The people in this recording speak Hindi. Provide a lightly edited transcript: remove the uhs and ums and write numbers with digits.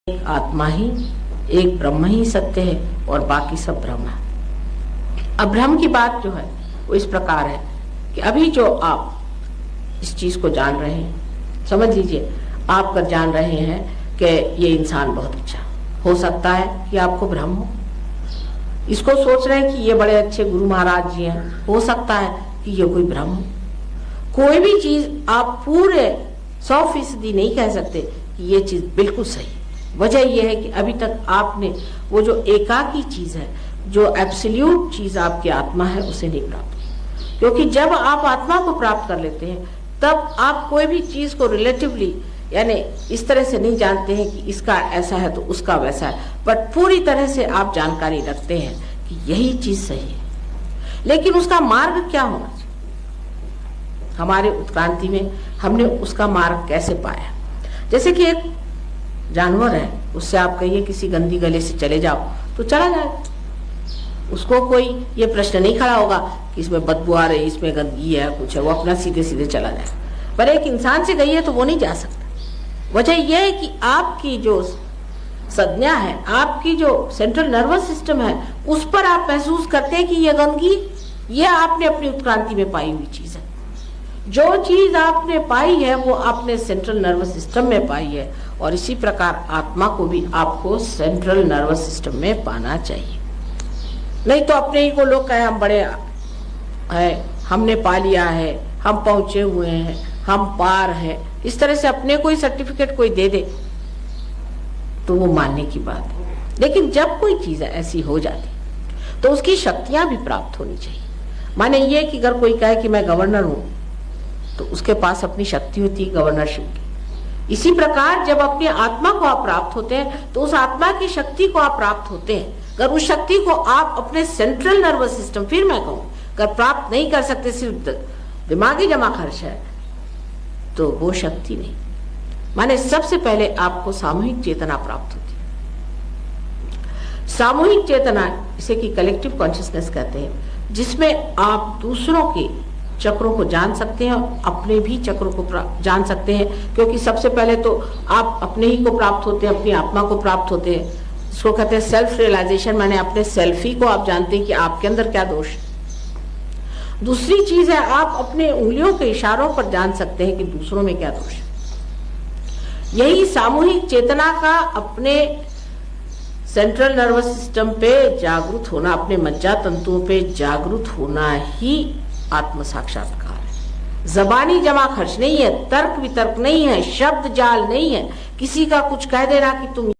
एक आत्मा ही, एक ब्रह्म ही सत्य है और बाकी सब भ्रम है। अब भ्रम की बात जो है वो इस प्रकार है कि अभी जो आप इस चीज को जान रहे हैं, समझ लीजिए आप कर जान रहे हैं कि ये इंसान बहुत अच्छा, हो सकता है कि आपको भ्रम हो। इसको सोच रहे हैं कि ये बड़े अच्छे गुरु महाराज जी हैं, हो सकता है कि ये कोई भ्रम हो। कोई भी चीज आप पूरे 100% नहीं कह सकते कि ये चीज बिल्कुल सही है। वजह यह है कि अभी तक आपने वो जो एकाकी चीज है, जो एब्सोल्यूट चीज आपकी आत्मा है, उसे नहीं प्राप्त की। क्योंकि जब आप आत्मा को प्राप्त कर लेते हैं तब आप कोई भी चीज को रिलेटिवली यानी इस तरह से नहीं जानते हैं कि इसका ऐसा है तो उसका वैसा है, बट पूरी तरह से आप जानकारी रखते हैं कि यही चीज सही है। लेकिन उसका मार्ग क्या होना चाहिए? हमारे उत्क्रांति में हमने उसका मार्ग कैसे पाया? जैसे कि एक जानवर है, उससे आप कहिए किसी गंदी गले से चले जाओ तो चला जाएगा, उसको कोई ये प्रश्न नहीं खड़ा होगा कि इसमें बदबू आ रही, इसमें गंदगी है, कुछ है, वो अपना सीधे सीधे चला जाएगा। पर एक इंसान से गई है तो वो नहीं जा सकता। वजह यह है कि आपकी जो संज्ञा है, आपकी जो सेंट्रल नर्वस सिस्टम है, उस पर आप महसूस करते हैं कि यह गंदगी, यह आपने अपनी उत्क्रांति में पाई हुई चीज है। जो चीज आपने पाई है वो आपने सेंट्रल नर्वस सिस्टम में पाई है, और इसी प्रकार आत्मा को भी आपको सेंट्रल नर्वस सिस्टम में पाना चाहिए। नहीं तो अपने ही को लोग कहे हम बड़े हैं, हमने पा लिया है, हम पहुंचे हुए हैं, हम पार हैं, इस तरह से अपने को ही सर्टिफिकेट कोई दे दे तो वो मानने की बात है। लेकिन जब कोई चीज ऐसी हो जाती तो उसकी शक्तियां भी प्राप्त होनी चाहिए। माने ये कि अगर कोई कहे कि मैं गवर्नर हूं तो उसके पास अपनी शक्ति होती है गवर्नरशिप की। इसी प्रकार जब अपनी आत्मा को आप प्राप्त होते हैं तो उस आत्मा की शक्ति को आप प्राप्त होते हैं। अगर उस शक्ति को आप अपने सेंट्रल नर्वस सिस्टम, फिर मैं कहूं अगर प्राप्त नहीं कर सकते, सिर्फ दिमागी जमा खर्च है, तो वो शक्ति नहीं। माने सबसे पहले आपको सामूहिक चेतना प्राप्त होती है। सामूहिक चेतना, इसे कि कलेक्टिव कॉन्शियसनेस कहते हैं, जिसमें आप दूसरों के चक्रों को जान सकते हैं, अपने भी चक्रों को जान सकते हैं। क्योंकि सबसे पहले तो आप अपने ही को प्राप्त होते हैं, अपनी आत्मा को प्राप्त होते हैं। इसको कहते हैं सेल्फ रियलाइजेशन, माने अपने सेल्फ ही को आप जानते हैं कि आपके अंदर क्या दोष है। दूसरी चीज है आप अपने उंगलियों के इशारों पर जान सकते हैं कि दूसरों में क्या दोष है। यही सामूहिक चेतना का अपने सेंट्रल नर्वस सिस्टम पे जागरूक होना, अपने मज्जा तंतुओं पे जागरूक होना ही आत्म साक्षात्कार है। जबानी जमा खर्च नहीं है, तर्क वितर्क नहीं है, शब्द जाल नहीं है, किसी का कुछ कह देना कि तुम